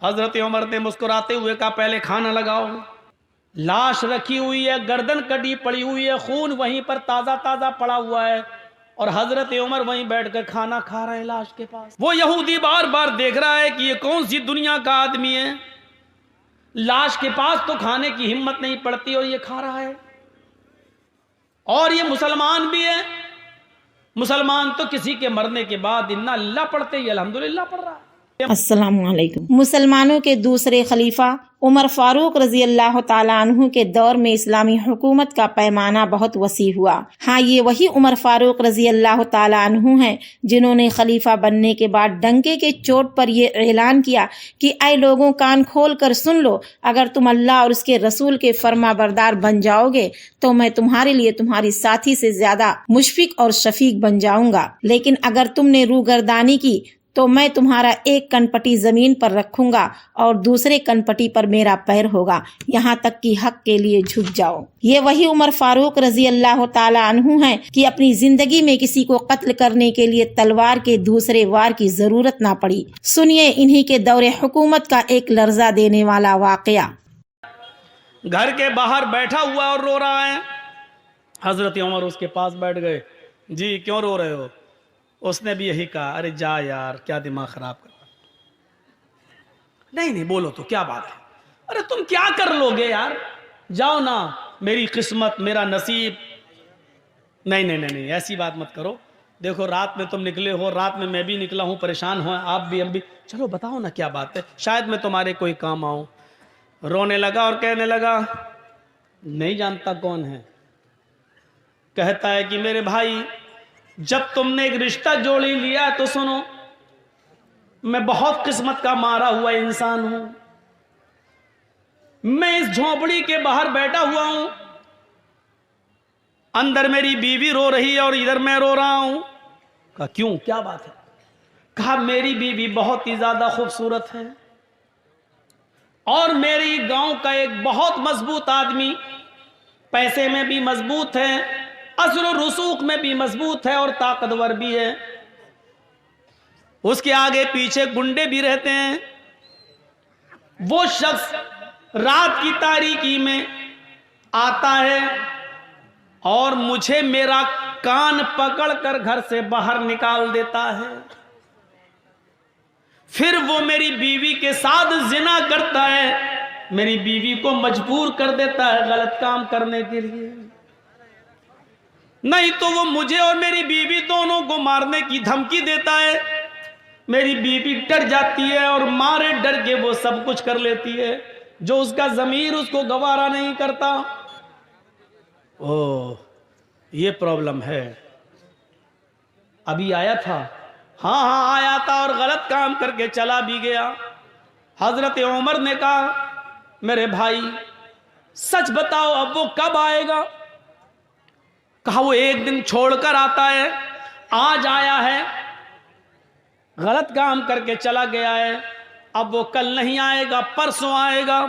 हजरत उमर ने मुस्कुराते हुए कहा पहले खाना लगाओ। लाश रखी हुई है, गर्दन कटी पड़ी हुई है, खून वहीं पर ताजा ताजा पड़ा हुआ है और हजरत उमर वहीं बैठकर खाना खा रहे हैं लाश के पास। वो यहूदी बार बार देख रहा है कि ये कौन सी दुनिया का आदमी है, लाश के पास तो खाने की हिम्मत नहीं पड़ती और ये खा रहा है। और ये मुसलमान भी है। मुसलमान तो किसी के मरने के बाद इन्ना अल्लाह पढ़ते ही अल्हम्दुलिल्लाह पढ़ रहा है। अस्सलामुअलैकुम। मुसलमानों के दूसरे खलीफा उमर फारूक रजी अल्लाह ताला अन्हु के दौर में इस्लामी हुकूमत का पैमाना बहुत वसी हुआ। हाँ, ये वही उमर फारूक रजी अल्लाह ताला अन्हु हैं जिन्होंने खलीफा बनने के बाद डंके के चोट पर ये ऐलान किया कि ऐ लोगों, कान खोल कर सुन लो, अगर तुम अल्लाह और उसके रसूल के फर्मा बरदार बन जाओगे तो मैं तुम्हारे लिए तुम्हारी साथी से ज्यादा मुशफिक और शफीक बन जाऊंगा, लेकिन अगर तुमने रूगर्दानी की तो मैं तुम्हारा एक कनपटी जमीन पर रखूंगा और दूसरे कनपटी पर मेरा पैर होगा, यहाँ तक कि हक के लिए झुक जाओ। ये वही उमर फारूक रजी अल्लाह ताला अन्हु हैं कि अपनी जिंदगी में किसी को कत्ल करने के लिए तलवार के दूसरे वार की जरूरत ना पड़ी। सुनिए इन्हीं के दौरे हुकूमत का एक लर्जा देने वाला वाकया। घर के बाहर बैठा हुआ और रो रहा है। हजरत उमर उसके पास बैठ गए। जी क्यों रो रहे हो? उसने भी यही कहा, अरे जा यार, क्या दिमाग खराब कर। नहीं बोलो तो क्या बात है, अरे तुम क्या कर लोगे यार, जाओ ना, मेरी किस्मत मेरा नसीब। नहीं ऐसी बात मत करो। देखो रात में तुम निकले हो, रात में मैं भी निकला हूं, परेशान हो आप भी हम भी, चलो बताओ ना क्या बात है, शायद मैं तुम्हारे कोई काम आऊं। रोने लगा और कहने लगा, नहीं जानता कौन है। कहता है कि मेरे भाई, जब तुमने एक रिश्ता जोड़ ही लिया तो सुनो, मैं बहुत किस्मत का मारा हुआ इंसान हूं। मैं इस झोपड़ी के बाहर बैठा हुआ हूं, अंदर मेरी बीवी रो रही है और इधर मैं रो रहा हूं। कहा क्यों, क्या बात है? कहा मेरी बीवी बहुत ही ज्यादा खूबसूरत है और मेरी गांव का एक बहुत मजबूत आदमी, पैसे में भी मजबूत है, असर और रसूख में भी मजबूत है और ताकतवर भी है। उसके आगे पीछे गुंडे भी रहते हैं। वो शख्स रात की तारीकी में आता है और मुझे मेरा कान पकड़कर घर से बाहर निकाल देता है। फिर वो मेरी बीवी के साथ जिना करता है, मेरी बीवी को मजबूर कर देता है गलत काम करने के लिए। नहीं तो वो मुझे और मेरी बीवी दोनों को मारने की धमकी देता है। मेरी बीवी डर जाती है और मारे डर के वो सब कुछ कर लेती है जो उसका ज़मीर उसको गवारा नहीं करता। ओह, ये प्रॉब्लम है। अभी आया था? हाँ आया था और गलत काम करके चला भी गया। हजरत उमर ने कहा, मेरे भाई सच बताओ अब वो कब आएगा? कहा वो एक दिन छोड़कर आता है, आज आया है, गलत काम करके चला गया है, अब वो कल नहीं आएगा, परसों आएगा।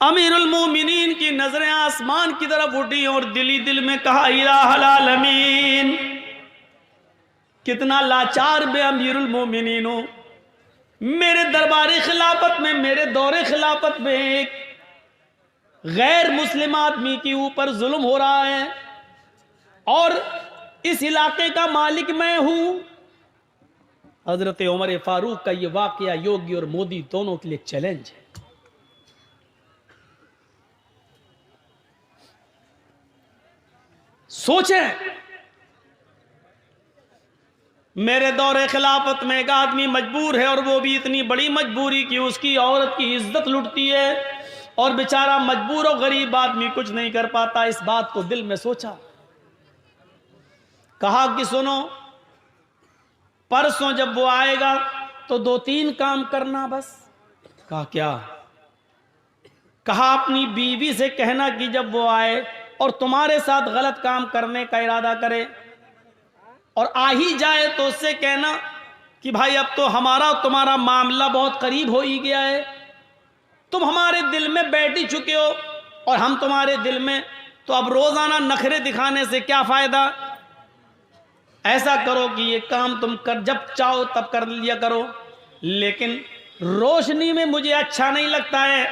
अमीरुल मोमिनीन की नजरें आसमान की तरफ उठी और दिली दिल में कहा, इलाहुल आलमीन, कितना लाचार बे अमीरुल मोमिनीन हो। मेरे दरबारी खिलाफत में, मेरे दौरे खिलाफत में एक गैर मुस्लिम आदमी के ऊपर जुल्म हो रहा है और इस इलाके का मालिक मैं हूं। हजरत उमर फारूक का यह वाकया योगी और मोदी दोनों के लिए चैलेंज है। सोचें, मेरे दौरे खिलाफत में एक आदमी मजबूर है और वो भी इतनी बड़ी मजबूरी कि उसकी औरत की इज्जत लुटती है और बेचारा मजबूर और गरीब आदमी कुछ नहीं कर पाता। इस बात को दिल में सोचा, कहा कि सुनो, परसों जब वो आएगा तो 2-3 काम करना बस। कहा क्या? कहा अपनी बीवी से कहना कि जब वो आए और तुम्हारे साथ गलत काम करने का इरादा करे और आ ही जाए तो उससे कहना कि भाई अब तो हमारा और तुम्हारा मामला बहुत करीब हो ही गया है, तुम हमारे दिल में बैठ ही चुके हो और हम तुम्हारे दिल में, तो अब रोजाना नखरे दिखाने से क्या फायदा। ऐसा करो कि ये काम तुम कर जब चाहो तब कर लिया करो, लेकिन रोशनी में मुझे अच्छा नहीं लगता है,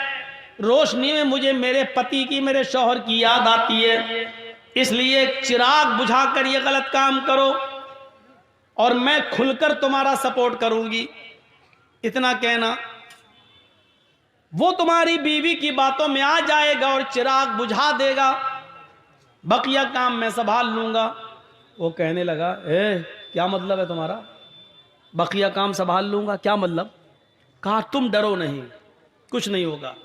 रोशनी में मुझे मेरे पति की, मेरे शौहर की याद आती है, इसलिए चिराग बुझाकर ये गलत काम करो और मैं खुलकर तुम्हारा सपोर्ट करूंगी। इतना कहना, वो तुम्हारी बीवी की बातों में आ जाएगा और चिराग बुझा देगा, बकिया काम मैं संभाल लूंगा। वो कहने लगा, क्या मतलब है तुम्हारा, बकिया काम संभाल लूंगा, क्या मतलब? कहा तुम डरो नहीं, कुछ नहीं होगा,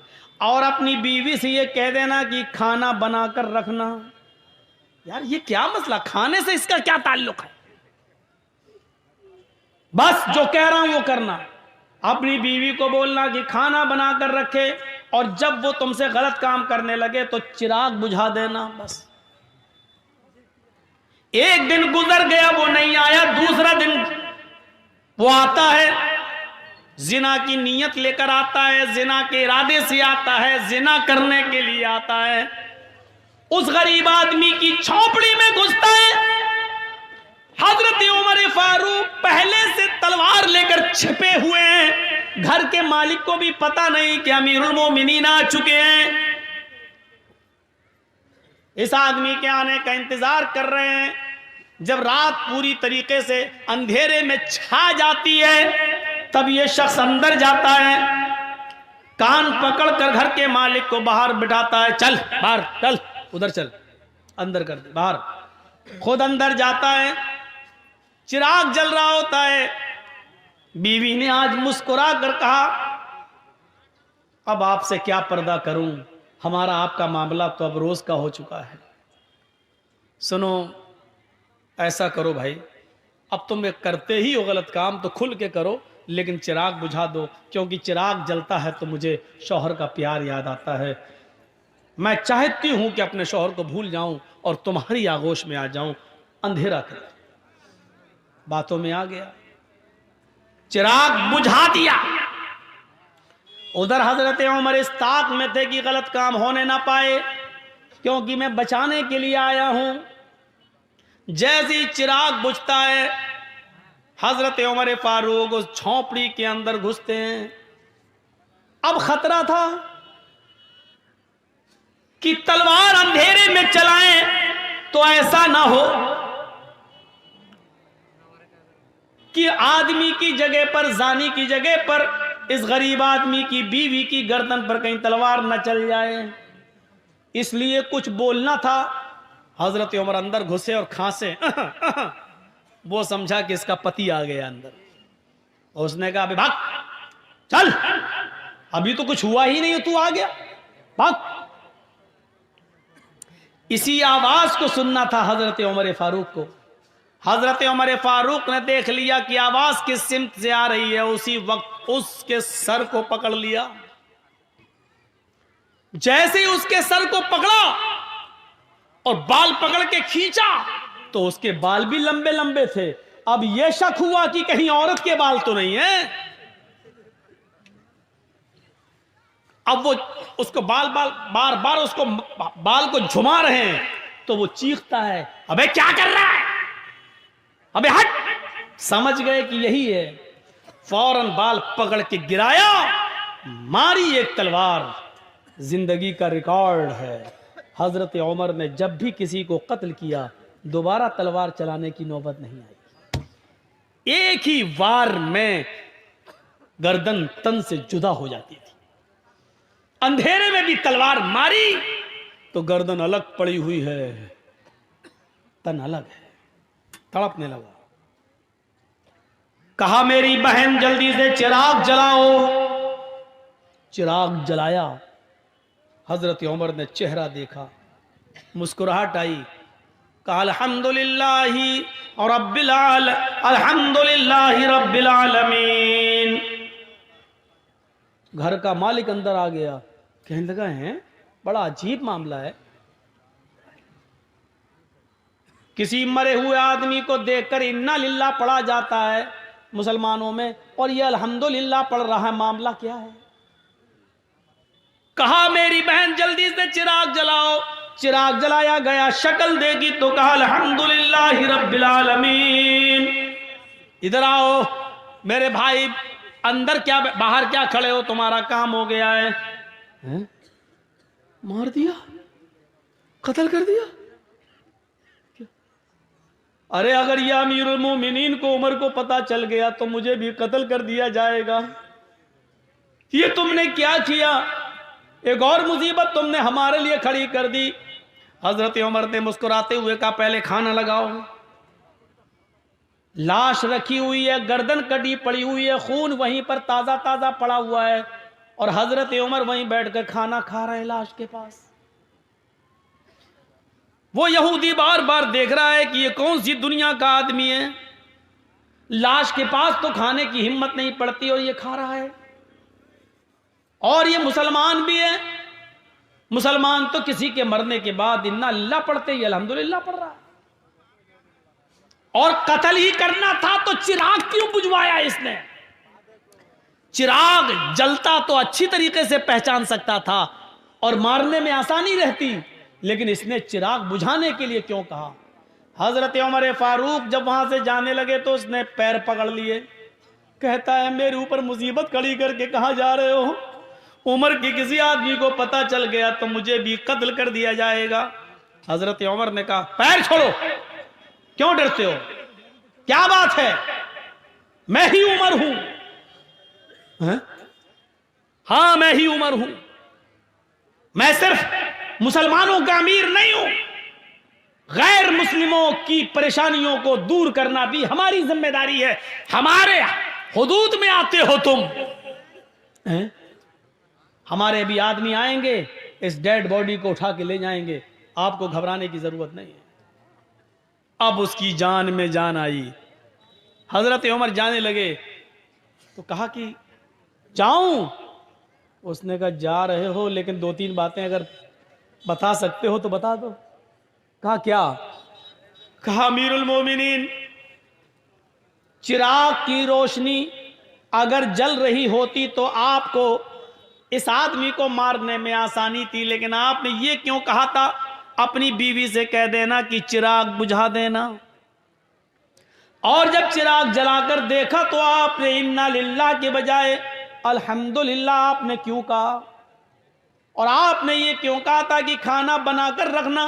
और अपनी बीवी से ये कह देना कि खाना बनाकर रखना। यार ये क्या मसला, खाने से इसका क्या ताल्लुक है? बस जो कह रहा हूं वो करना। अपनी बीवी को बोलना कि खाना बनाकर रखे, और जब वो तुमसे गलत काम करने लगे तो चिराग बुझा देना। बस एक दिन गुजर गया, वो नहीं आया, दूसरा दिन वो आता है, जिना की नीयत लेकर आता है, जिना के इरादे से आता है, जिना करने के लिए आता है। उस गरीब आदमी की झोपड़ी में घुसता है। हजरत उमर फारूक पहले से तलवार लेकर छिपे हुए हैं, घर के मालिक को भी पता नहीं कि अमीरुल मोमिनीन आ चुके हैं। इस आदमी के आने का इंतजार कर रहे हैं। जब रात पूरी तरीके से अंधेरे में छा जाती है, तब यह शख्स अंदर जाता है, कान पकड़कर घर के मालिक को बाहर बिठाता है, चल बाहर चल, उधर चल, अंदर कर दे बाहर। खुद अंदर जाता है, चिराग जल रहा होता है। बीवी ने आज मुस्कुरा कर कहा, अब आपसे क्या पर्दा करूं, हमारा आपका मामला तो अब रोज का हो चुका है। सुनो, ऐसा करो भाई, अब तुम करते ही हो गलत काम तो खुल के करो, लेकिन चिराग बुझा दो, क्योंकि चिराग जलता है तो मुझे शौहर का प्यार याद आता है। मैं चाहती हूं कि अपने शौहर को भूल जाऊं और तुम्हारी आगोश में आ जाऊं। अंधेरा कर, बातों में आ गया, चिराग बुझा दिया। उधर हजरत उमर इस ताक में थे कि गलत काम होने ना पाए, क्योंकि मैं बचाने के लिए आया हूं। जैसे ही चिराग बुझता है, हजरत उमर फारूक उस झोंपड़ी के अंदर घुसते हैं। अब खतरा था कि तलवार अंधेरे में चलाएं तो ऐसा ना हो कि आदमी की जगह पर, जानी की जगह पर इस गरीब आदमी की बीवी की गर्दन पर कहीं तलवार न चल जाए, इसलिए कुछ बोलना था। हजरत उमर अंदर घुसे और खांसे, वो समझा कि इसका पति आ गया अंदर। उसने कहा, अभी भाग, चल, अभी तो कुछ हुआ ही नहीं है, तू आ गया, भाग। इसी आवाज को सुनना था हजरत उमर फारूक को। हजरत उमर फारूक ने देख लिया कि आवाज किस सिमत से आ रही है, उसी वक्त उसके सर को पकड़ लिया। जैसे ही उसके सर को पकड़ा और बाल पकड़ के खींचा तो उसके बाल भी लंबे लंबे थे। अब यह शक हुआ कि कहीं औरत के बाल तो नहीं है। अब वो उसको बार बार उसको बाल को झुमा रहे हैं, तो वो चीखता है, अबे क्या कर रहा है, अबे हट। समझ गए कि यही है, फौरन बाल पकड़ के गिराया, मारी एक तलवार। जिंदगी का रिकॉर्ड है, हजरत उमर ने जब भी किसी को कत्ल किया दोबारा तलवार चलाने की नौबत नहीं आई। एक ही वार में गर्दन तन से जुदा हो जाती थी। अंधेरे में भी तलवार मारी तो गर्दन अलग पड़ी हुई है, तन अलग है, तड़पने लगा। कहा, मेरी बहन जल्दी से चिराग जलाओ। चिराग जलाया। हजरत उमर ने चेहरा देखा, मुस्कुराहट आई, कहा, अल्हम्दुलिल्लाहि रब्बिल आलमीन। घर का मालिक अंदर आ गया, कहने लगा, है बड़ा अजीब मामला है। किसी मरे हुए आदमी को देखकर इन्ना लिल्लाह पढ़ा जाता है मुसलमानों में, और यह अल्हम्दुलिल्लाह पढ़ रहा है, मामला क्या है? कहा, मेरी बहन जल्दी से चिराग जलाओ। चिराग जलाया गया, शक्ल देखी तो कहा, अल्हम्दुलिल्लाहि रब्बिल आलमीन। इधर आओ मेरे भाई, अंदर क्या बाहर क्या खड़े हो, तुम्हारा काम हो गया है? हैं? मार दिया, कत्ल कर दिया? अरे अगर ये अमीरुल मोमिनीन को उमर को पता चल गया तो मुझे भी कत्ल कर दिया जाएगा। ये तुमने क्या किया? एक और मुसीबत तुमने हमारे लिए खड़ी कर दी। हजरत उमर ने मुस्कुराते हुए कहा, पहले खाना लगाओ। लाश रखी हुई है, गर्दन कटी पड़ी हुई है, खून वहीं पर ताजा ताजा पड़ा हुआ है, और हजरत उमर वहीं बैठकर खाना खा रहे हैं लाश के पास। वो यहूदी बार बार देख रहा है कि ये कौन सी दुनिया का आदमी है, लाश के पास तो खाने की हिम्मत नहीं पड़ती और ये खा रहा है। और ये मुसलमान भी है। मुसलमान तो किसी के मरने के बाद इन्ना अल्लाह पढ़ते ही अल्हम्दुलिल्लाह पढ़ रहा है। और कत्ल ही करना था तो चिराग क्यों बुझवाया इसने? चिराग जलता तो अच्छी तरीके से पहचान सकता था और मारने में आसानी रहती, लेकिन इसने चिराग बुझाने के लिए क्यों कहा? हजरत उमर फारूक जब वहां से जाने लगे तो उसने पैर पकड़ लिए। कहता है, मेरे ऊपर मुसीबत खड़ी करके कहां जा रहे हो? उमर के किसी आदमी को पता चल गया तो मुझे भी कत्ल कर दिया जाएगा। हजरत उमर ने कहा, पैर छोड़ो, क्यों डरते हो? क्या बात है? मैं ही उमर हूं। हां, मैं ही उमर हूं। मैं सिर्फ मुसलमानों का अमीर नहीं हूं, गैर मुस्लिमों की परेशानियों को दूर करना भी हमारी जिम्मेदारी है। हमारे हुदूद में आते हो तुम। हमारे भी आदमी आएंगे, इस डेड बॉडी को उठा के ले जाएंगे, आपको घबराने की जरूरत नहीं है। अब उसकी जान में जान आई। हजरत उमर जाने लगे तो कहा कि जाऊं? उसने कहा, जा रहे हो, लेकिन 2-3 बातें अगर बता सकते हो तो बता दो। कहा, क्या? कहा, अमीरुल मोमिनीन, चिराग की रोशनी अगर जल रही होती तो आपको इस आदमी को मारने में आसानी थी, लेकिन आपने ये क्यों कहा था? अपनी बीवी से कह देना कि चिराग बुझा देना। और जब चिराग जलाकर देखा तो आपने इन्ना लिल्लाह के बजाय अल्हम्दुलिल्लाह आपने क्यों कहा? और आपने ये क्यों कहा था कि खाना बनाकर रखना?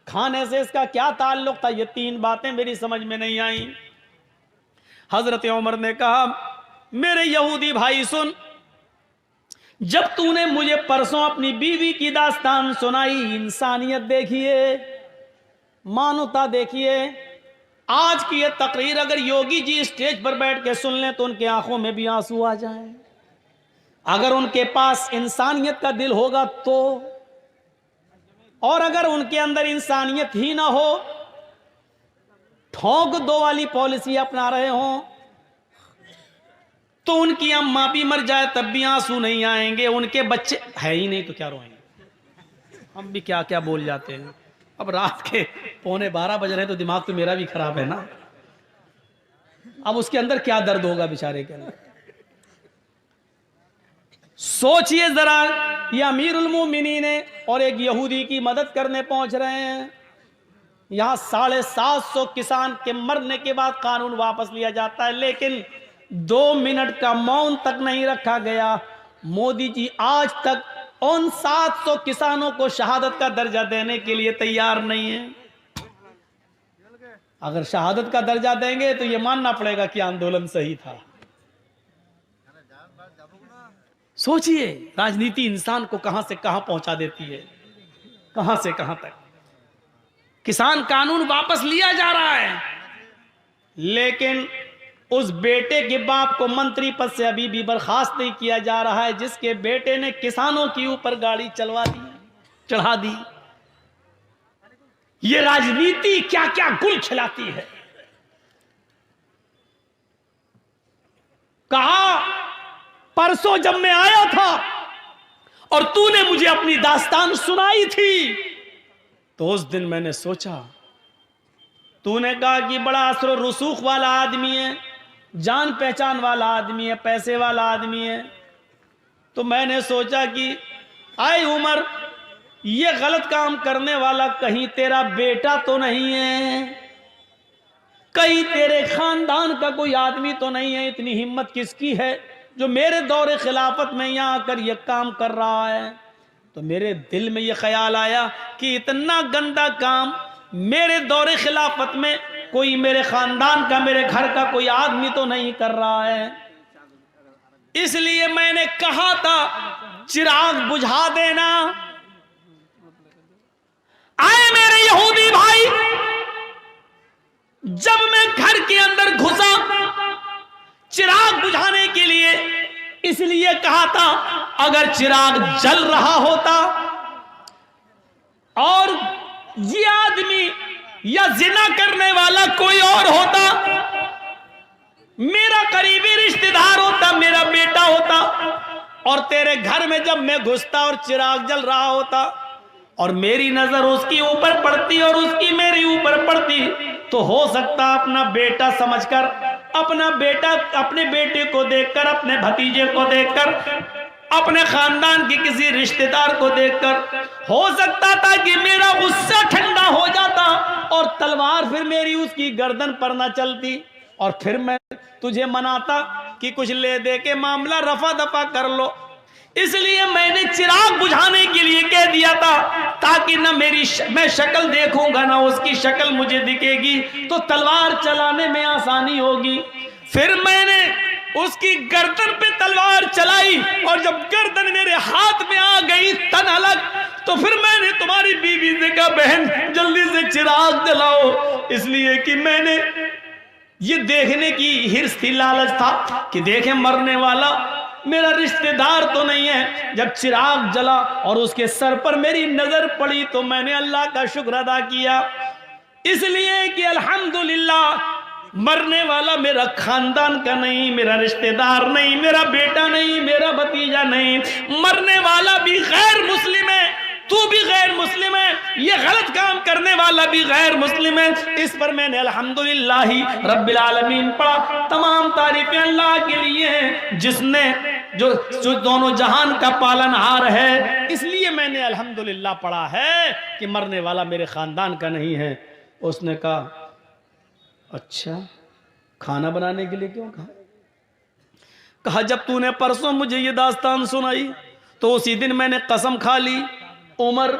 खाने से इसका क्या ताल्लुक था? ये 3 बातें मेरी समझ में नहीं आई। हजरत उमर ने कहा, मेरे यहूदी भाई सुन, जब तूने मुझे परसों अपनी बीवी की दास्तान सुनाई, इंसानियत देखिए, मानवता देखिए। आज की ये तकरीर अगर योगी जी स्टेज पर बैठ के सुन लें तो उनकी आंखों में भी आंसू आ जाएं। अगर उनके पास इंसानियत का दिल होगा तो, और अगर उनके अंदर इंसानियत ही ना हो, ठोक दो वाली पॉलिसी अपना रहे हों, तो उनकी अम्मा भी मर जाए तब भी आंसू नहीं आएंगे। उनके बच्चे है ही नहीं तो क्या रोएंगे? हम भी क्या क्या बोल जाते हैं। अब रात के 11:15 बज रहे हैं तो दिमाग तो मेरा भी खराब है ना। अब उसके अंदर क्या दर्द होगा बेचारे के अंदर? सोचिए जरा, ये अमीरुल मोमिनीन है और एक यहूदी की मदद करने पहुंच रहे हैं। यहां 750 किसान के मरने के बाद कानून वापस लिया जाता है, लेकिन 2 मिनट का मौन तक नहीं रखा गया। मोदी जी आज तक उन 700 किसानों को शहादत का दर्जा देने के लिए तैयार नहीं है। अगर शहादत का दर्जा देंगे तो यह मानना पड़ेगा कि आंदोलन सही था। सोचिए, राजनीति इंसान को कहां से कहां पहुंचा देती है, कहां से कहां तक। किसान कानून वापस लिया जा रहा है, लेकिन उस बेटे के बाप को मंत्री पद से अभी भी बर्खास्त नहीं किया जा रहा है, जिसके बेटे ने किसानों के ऊपर गाड़ी चढ़ा दी। ये राजनीति क्या क्या गुल खिलाती है। कहा, परसों जब मैं आया था और तूने मुझे अपनी दास्तान सुनाई थी तो उस दिन मैंने सोचा, तूने कहा कि बड़ा असर रसूख वाला आदमी है, जान पहचान वाला आदमी है, पैसे वाला आदमी है। तो मैंने सोचा कि आए उमर, ये गलत काम करने वाला कहीं तेरा बेटा तो नहीं है, कहीं तेरे खानदान का कोई आदमी तो नहीं है? इतनी हिम्मत किसकी है जो मेरे दौरे खिलाफत में यहाँ आकर यह काम कर रहा है, तो मेरे दिल में यह ख्याल आया कि इतना गंदा काम मेरे दौरे खिलाफत में कोई मेरे खानदान का, मेरे घर का कोई आदमी तो नहीं कर रहा है। इसलिए मैंने कहा था चिराग बुझा देना। आए मेरे यहूदी भाई, जब मैं घर के अंदर घुसा चिराग बुझाने के लिए, इसलिए कहा था अगर चिराग जल रहा होता और ये आदमी या जिना करने वाला कोई और होता, मेरा करीबी रिश्तेदार होता, मेरा बेटा होता, और तेरे घर में जब मैं घुसता और चिराग जल रहा होता और मेरी नजर उसके ऊपर पड़ती और उसकी मेरे ऊपर पड़ती, तो हो सकता अपना बेटा समझकर, अपने बेटे को देखकर, अपने भतीजे को देखकर, अपने खानदान के किसी रिश्तेदार को देखकर हो सकता था कि मेरा गुस्सा ठंडा हो जाता और तलवार फिर मेरी उसकी गर्दन पर न चलती, और फिर मैं तुझे मनाता कि कुछ ले दे के मामला रफा दफा कर लो। इसलिए मैंने चिराग बुझाने के लिए कह दिया था, ताकि ना मैं शक्ल देखूंगा ना उसकी शक्ल मुझे दिखेगी, तो तलवार चलाने में आसानी होगी। फिर मैंने उसकी गर्दन पे तलवार चलाई, और जब गर्दन मेरे हाथ में आ गई तन अलग, तो फिर मैंने तुम्हारी बीवी से कहा बहन जल्दी से चिराग जलाओ, इसलिए कि मैंने ये देखने की हिर्स थी, लालच था कि देखें मरने वाला मेरा रिश्तेदार तो नहीं है। जब चिराग जला और उसके सर पर मेरी नजर पड़ी तो मैंने अल्लाह का शुक्र अदा किया, इसलिए कि अल्हम्दुलिल्लाह मरने वाला मेरा खानदान का नहीं, मेरा रिश्तेदार नहीं, मेरा बेटा नहीं, मेरा भतीजा नहीं, मरने वाला भी गैर मुस्लिम है, तू भी गैर मुस्लिम है, ये गलत काम करने वाला भी गैर मुस्लिम है। इस पर मैंने अल्हम्दुलिल्लाह रब्बिल आलमीन पढ़ा। तमाम तारीफें अल्लाह के लिए हैं जिसने जो दोनों जहान का पालनहार है, इसलिए मैंने अल्हम्दुलिल्लाह पढ़ा है कि मरने वाला मेरे खानदान का नहीं है। उसने कहा अच्छा खाना बनाने के लिए क्यों कहा? कहा जब तूने परसों मुझे ये दास्तान सुनाई तो उसी दिन मैंने कसम खा ली, उमर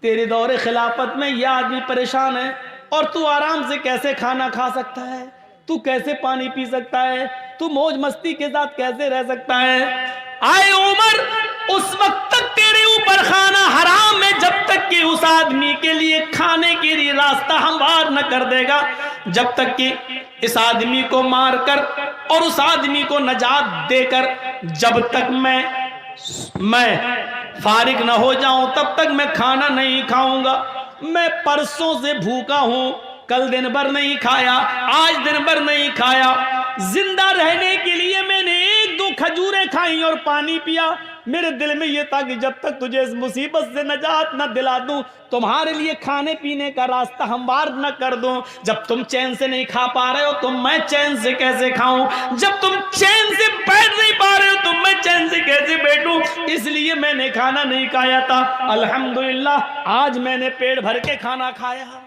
तेरे दौरे खिलाफत में यह आदमी परेशान है और तू आराम से कैसे खाना खा सकता है, तू कैसे पानी पी सकता है, तू मौज मस्ती के साथ कैसे रह सकता है। आए उमर, उस वक्त तक तेरे ऊपर खाना हराम है जब तक कि उस आदमी के लिए खाने के लिए रास्ता हमवार न कर देगा, जब तक कि इस आदमी को मारकर और उस आदमी को नजात देकर जब तक मैं फारिग न हो जाऊं तब तक मैं खाना नहीं खाऊंगा। मैं परसों से भूखा हूं, कल दिन भर नहीं खाया, आज दिन भर नहीं खाया। जिंदा रहने के लिए मैंने 1-2 खजूरें खाई और पानी पिया। मेरे दिल में यह था कि जब तक तुझे इस मुसीबत से नजात न दिला दूं, तुम्हारे लिए खाने पीने का रास्ता हमवार न कर दूं। जब तुम चैन से नहीं खा पा रहे हो तो मैं चैन से कैसे खाऊं? जब तुम चैन से बैठ नहीं पा रहे हो तो मैं चैन से कैसे बैठूं? इसलिए मैंने खाना नहीं खाया था। अल्हम्दुलिल्लाह आज मैंने पेट भर के खाना खाया।